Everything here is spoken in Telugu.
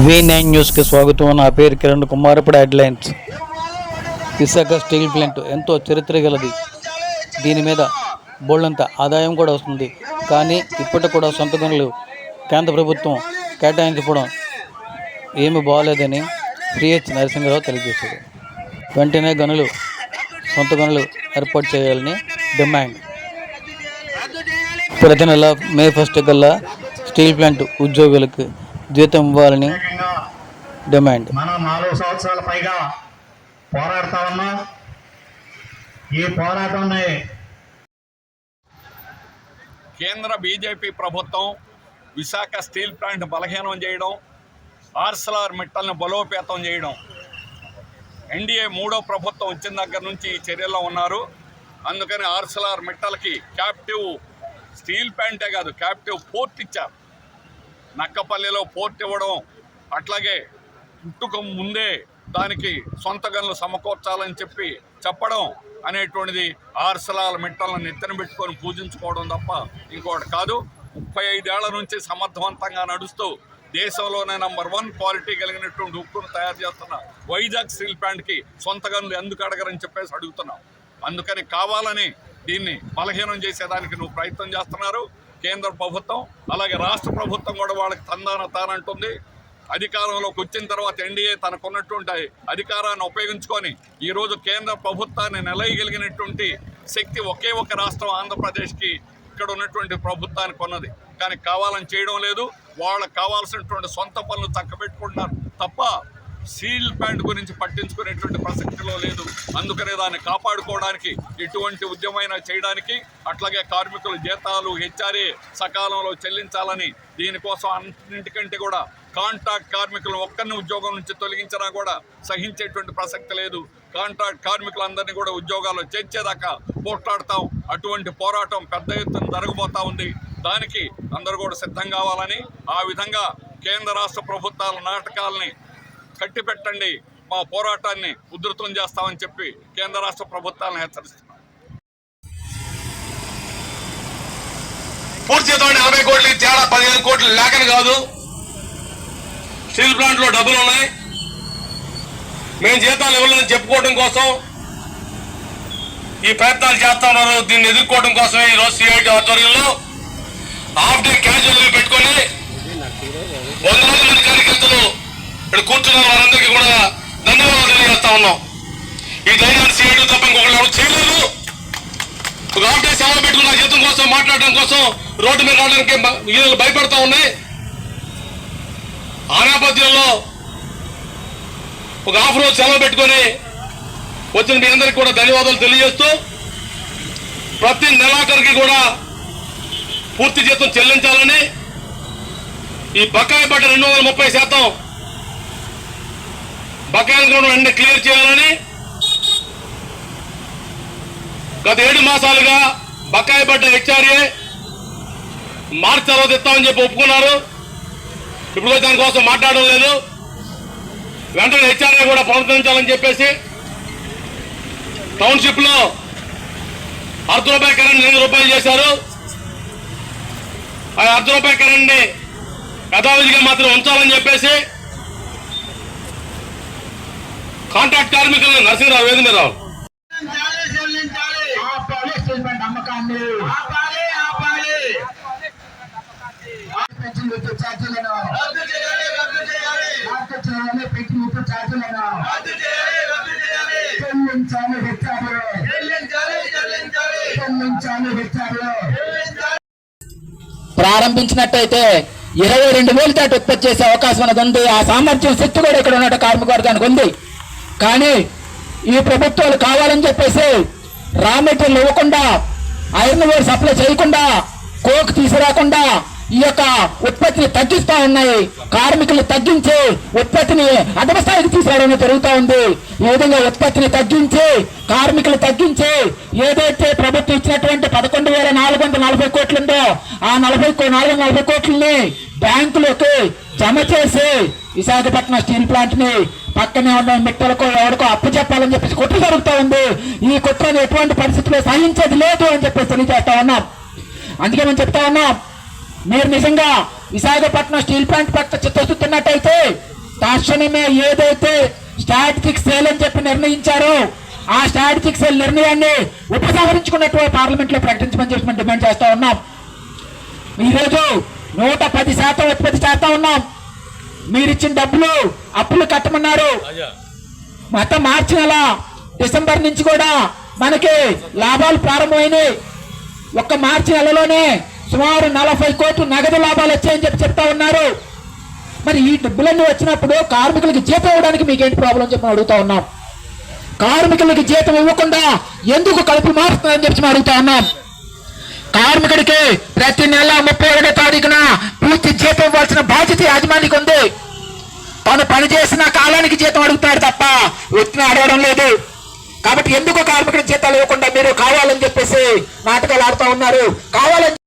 V9 న్యూస్కి స్వాగతం. నా పేరు కిరణ్ కుమార్. ఇప్పుడు హెడ్లైన్స్. విశాఖ స్టీల్ ప్లాంట్ ఎంతో చరిత్ర గలది. దీని మీద బోల్డంత ఆదాయం కూడా వస్తుంది. కానీ ఇప్పటికి కూడా సొంత గనులు కేంద్ర ప్రభుత్వం కేటాయించడం ఏమి బాగోలేదని సిహెచ్ నరసింహరావు తెలియజేశారు. వెంటనే సొంత గనులు ఏర్పాటు చేయాలని డిమాండ్. ప్రతి నెల మే 1 కల్లా స్టీల్ ప్లాంట్ ఉద్యోగులకు జీతం ఇవ్వాలని డిమాండ్. మనం 4 సంవత్సరాల పైగా పోరాడుతా ఉన్నాం. ఈ పోరాటాన్ని కేంద్ర బీజేపీ ప్రభుత్వం విశాఖ స్టీల్ ప్లాంట్ బలహీనం చేయడం, ఆర్సెల్ఆర్ మిట్టల్ని బలోపేతం చేయడం, ఎన్డీఏ 3వ ప్రభుత్వం వచ్చిన దగ్గర నుంచి ఈ చర్యల్లో ఉన్నారు. అందుకని ఆర్సెల్ఆర్ మిట్టల్కి క్యాప్టివ్ స్టీల్ ప్లాంటే కాదు, క్యాప్టివ్ పోర్ట్ ఇచ్చారు. నక్కపల్లిలో పోర్ట్ ఇవ్వడం, అట్లాగే పుట్టుక ముందే దానికి సొంత గనులు సమకూర్చాలని చెప్పడం అనేటువంటిది ఆర్సెల్ఆర్ మిట్టలను నెత్తిన పెట్టుకొని పూజించుకోవడం తప్ప ఇంకోటి కాదు. 35 ఏళ్ల నుంచి సమర్థవంతంగా నడుస్తూ దేశంలోనే నంబర్ 1 క్వాలిటీ కలిగినటువంటి ఉక్కును తయారు చేస్తున్న వైజాగ్ స్టీల్ ప్లాంట్కి సొంత గనులు ఎందుకు అడగరని చెప్పేసి అడుగుతున్నాం. అందుకని కావాలని దీన్ని బలహీనం చేసేదానికి నువ్వు ప్రయత్నం చేస్తున్నారు కేంద్ర ప్రభుత్వం. అలాగే రాష్ట్ర ప్రభుత్వం కూడా వాళ్ళకి తానంటుంది. అధికారంలోకి వచ్చిన తర్వాత ఎన్డీఏ తనకున్నటువంటి అధికారాన్ని ఉపయోగించుకొని ఈరోజు కేంద్ర ప్రభుత్వాన్ని నిలయగలిగినటువంటి శక్తి ఒకే ఒక రాష్ట్రం ఆంధ్రప్రదేశ్కి ఇక్కడ ఉన్నటువంటి ప్రభుత్వానికి ఉన్నది. కానీ కావాలని చేయడం లేదు. వాళ్ళకి కావాల్సినటువంటి సొంత పనులు చక్కబెట్టుకుంటున్నారు తప్ప స్టీల్ ప్లాంట్ గురించి పట్టించుకునేటువంటి ప్రసక్తిలో లేదు. అందుకనే దాన్ని కాపాడుకోవడానికి ఎటువంటి ఉద్యమైనా చేయడానికి, అట్లాగే కార్మికుల జీతాలు హెచ్ఆర్ఏ సకాలంలో చెల్లించాలని, దీనికోసం అన్నింటికంటే కూడా కాంట్రాక్ట్ కార్మికులను ఒక్కరిని ఉద్యోగం నుంచి తొలగించినా కూడా సహించేటువంటి ప్రసక్తి లేదు. కాంట్రాక్ట్ కార్మికులందరినీ కూడా ఉద్యోగాల్లో చేర్చేదాకా పోట్లాడతాం. అటువంటి పోరాటం పెద్ద ఎత్తున జరగబోతా ఉంది. దానికి అందరూ కూడా సిద్ధం కావాలని, ఆ విధంగా కేంద్ర రాష్ట్ర ప్రభుత్వాల నాటకాలని కట్టిపెట్టండి, మా పోరాటాన్ని ఉధృతం చేస్తామని చెప్పి కేంద్ర రాష్ట్ర ప్రభుత్వాలను హెచ్చరిస్తున్నాం. పూర్తి చేద్దాం. 40 కోట్లు తేడా 15 కోట్లు లేకని కాదు. స్టీల్ ప్లాంట్లో డబ్బులు ఉన్నాయి, మేము జీతాలు ఇవ్వాలని చెప్పుకోవడం కోసం ఈ ప్రయత్నాలు చేస్తా ఉన్నారు. దీన్ని ఎదుర్కోవడం కోసమే ఈరోజు సిఐటి ఆధ్వర్యంలో హాఫ్ డే క్యాజువల్ పెట్టుకొని 100 మంది కార్యకర్తలు ఇక్కడ కూర్చున్న వారందరికీ కూడా ధన్యవాదాలు తెలియజేస్తా ఉన్నాం. ఈ ధైర్యాన్ని సిఐటి తప్ప ఇంకొకళ్ళు ఎవరు చేయలేదు. ఒక హాఫ్ డే సెలవు పెట్టుకున్న జీతం కోసం మాట్లాడడం కోసం రోడ్డు మీద రావడానికి ఈయనలు భయపడతా ఉన్నాయి. ఆ నేపథ్యంలో ఒక హాఫ్ రోజు సెలవు పెట్టుకొని వచ్చిన మీ అందరికీ కూడా ధన్యవాదాలు తెలియజేస్తూ, ప్రతి నెలాఖరికి కూడా పూర్తి జీతం చెల్లించాలని, ఈ బకాయి పడ్డ 230% బకాయిలు కూడా వెంటనే క్లియర్ చేయాలని, గత 7 మాసాలుగా బకాయి పడ్డ హెచ్ఆర్ఏ మార్చి తర్వాత ఇస్తామని చెప్పి ఒప్పుకున్నారు. ఇప్పుడు దానికోసం మాట్లాడడం లేదు. వెంటనే హెచ్ఆర్ఏ కూడా పునరుద్ధరించాలని చెప్పేసి టౌన్షిప్ లో ₹1/2 కరెంట్ ₹2 చేశారు. ఆ ₹1/2 కరెంట్ ని యథావిధిగా మాత్రం ఉంచాలని చెప్పేసి కాంట్రాక్ట్ కార్మికులను నరసింహరావు వేదిక మీద రావు. ప్రారంభించినట్టయితే 22,000 దాటి ఉత్పత్తి చేసే అవకాశం అనేది ఉంది. ఆ సామర్థ్యం శక్తి కూడా ఇక్కడ ఉన్న కార్మిక వర్గానికి ఉంది. కానీ ఈ ప్రభుత్వాలు కావాలని చెప్పేసి రా మెటీరియల్ ఇవ్వకుండా, ఐరన్ ఓర్ సప్లై చేయకుండా, కోక్ తీసుకురాకుండా ఈ యొక్క ఉత్పత్తిని తగ్గిస్తా ఉన్నాయి. కార్మికులు తగ్గించి ఉత్పత్తిని అధమ స్థాయికి తీసుకురావడం జరుగుతూ ఉంది. ఈ విధంగా ఉత్పత్తిని తగ్గించి, కార్మికులు తగ్గించి, ఏదైతే ప్రభుత్వం ఇచ్చినటువంటి 11,440 కోట్లు ఉందో ఆ 440 కోట్లని బ్యాంకులోకి జమ చేసి విశాఖపట్నం స్టీల్ ప్లాంట్ ని పక్కనే ఉన్న మిట్టలకో ఎవరికో అప్పు చెప్పాలని చెప్పేసి కుట్ర జరుగుతూ ఉంది. ఈ కుట్రను ఎటువంటి పరిస్థితుల్లో సహించేది లేదు అని చెప్పేసి తెలియజేస్తా ఉన్నాం. అందుకే మేము చెప్తా ఉన్నాం, మీరు నిజంగా విశాఖపట్నం స్టీల్ ప్లాంట్ పట్ల చిత్తశుద్ధి ఉన్నట్టయితే తక్షణమే ఏదైతే స్ట్రాటజిక్ సేల్ అని చెప్పి నిర్ణయించారో ఆ స్ట్రాటజిక్ సేల్ నిర్ణయాన్ని ఉపసంహరించుకున్నట్టు పార్లమెంట్ లో ప్రకటించమని చెప్పి మేము డిమాండ్ చేస్తా ఉన్నాం. ఈరోజు 110% ఉత్పత్తి చేస్తా ఉన్నాం. మీరిచ్చిన డబ్బులు అప్పులు కట్టమన్నారు. మొత్తం మార్చి నెల డిసెంబర్ నుంచి కూడా మనకి లాభాలు ప్రారంభమైనాయి. ఒక్క మార్చి నెలలోనే సుమారు 40 కోట్లు నగదు లాభాలు వచ్చాయని చెప్పి చెప్తా ఉన్నారు. మరి ఈ డబ్బులన్నీ వచ్చినప్పుడు కార్మికులకి జీతం ఇవ్వడానికి మీకేంటి ప్రాబ్లం చెప్పి అడుగుతా ఉన్నాం. కార్మికులకి జీతం ఇవ్వకుండా ఎందుకు కలుపు మారుతుందని చెప్పి అడుగుతా ఉన్నాం. కార్మికుడికి ప్రతి నెల 31వ తారీఖున పూర్తి జీతం ఇవ్వాల్సిన బాధ్యత యాజమానికి ఉంది. తను పనిచేసిన కాలానికి జీతం అడుగుతాడు తప్ప వ్యక్తిని అడగడం లేదు. కాబట్టి ఎందుకు కార్మికుడి జీతాలు ఇవ్వకుండా మీరు కావాలని చెప్పేసి నాటకాలు ఆడుతూ ఉన్నారు. కావాలని